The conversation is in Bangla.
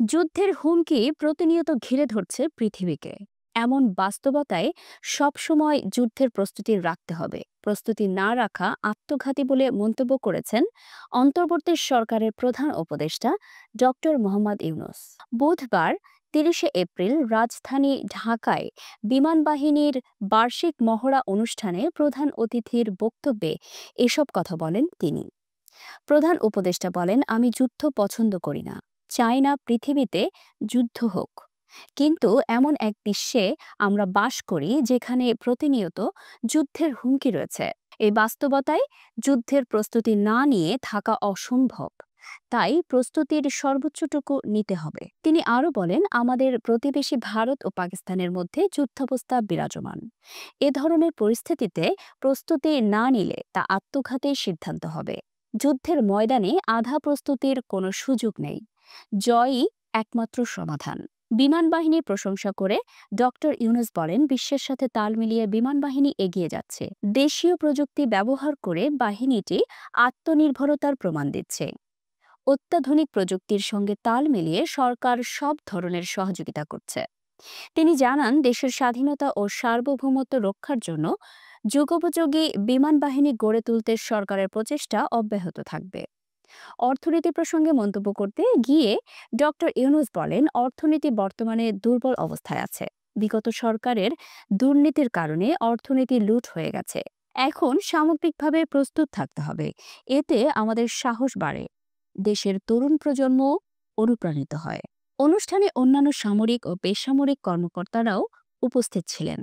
যুদ্ধের হুমকি প্রতিনিয়ত ঘিরে ধরছে পৃথিবীকে। এমন বাস্তবতায় সবসময় যুদ্ধের প্রস্তুতি রাখতে হবে। প্রস্তুতি না রাখা আত্মঘাতী বলে মন্তব্য করেছেন অন্তর্বর্তী সরকারের প্রধান উপদেষ্টা ডক্টর মোহাম্মদ ইউনূস। বুধবার ৩০শে এপ্রিল রাজধানী ঢাকায় বিমান বাহিনীর বার্ষিক মহড়া অনুষ্ঠানে প্রধান অতিথির বক্তব্যে এসব কথা বলেন তিনি। প্রধান উপদেষ্টা বলেন, আমি যুদ্ধ পছন্দ করি না, চাই না পৃথিবীতে যুদ্ধ হোক। কিন্তু এমন এক বিশ্বে আমরা বাস করি যেখানে প্রতিনিয়ত যুদ্ধের হুমকি রয়েছে। এই বাস্তবতায় যুদ্ধের প্রস্তুতি না নিয়ে থাকা অসম্ভব। তাই প্রস্তুতির সর্বোচ্চটুকু নিতে হবে। তিনি আরও বলেন, আমাদের প্রতিবেশী ভারত ও পাকিস্তানের মধ্যে যুদ্ধাবস্থা বিরাজমান। এ ধরনের পরিস্থিতিতে প্রস্তুতি না নিলে তা আত্মঘাতী সিদ্ধান্ত হবে। যুদ্ধের ময়দানে আধা প্রস্তুতির কোনো সুযোগ নেই, জয়ই একমাত্র সমাধান। বিমান বাহিনীর প্রশংসা করে ডক্টর ইউনূস বলেন, বিশ্বের সাথে তাল মিলিয়ে বিমান বাহিনী এগিয়ে যাচ্ছে। দেশীয় প্রযুক্তি ব্যবহার করে বাহিনীটি আত্মনির্ভরতার প্রমাণ দিচ্ছে। অত্যাধুনিক প্রযুক্তির সঙ্গে তাল মিলিয়ে সরকার সব ধরনের সহযোগিতা করছে। তিনি জানান, দেশের স্বাধীনতা ও সার্বভৌমত্ব রক্ষার জন্য যুগোপযোগী বিমান বাহিনী গড়ে তুলতে সরকারের প্রচেষ্টা অব্যাহত থাকবে। অর্থনীতি প্রসঙ্গে মন্তব্য করতে গিয়ে ডক্টর ইউনূস বলেন, অর্থনীতি বর্তমানে দুর্বল অবস্থায় আছে। বিগত সরকারের দুর্নীতির কারণে অর্থনীতি লুট হয়ে গেছে। এখন সামগ্রিকভাবে প্রস্তুত থাকতে হবে। এতে আমাদের সাহস বাড়ে, দেশের তরুণ প্রজন্ম অনুপ্রাণিত হয়। অনুষ্ঠানে অন্যান্য সামরিক ও বেসামরিক কর্মকর্তারাও উপস্থিত ছিলেন।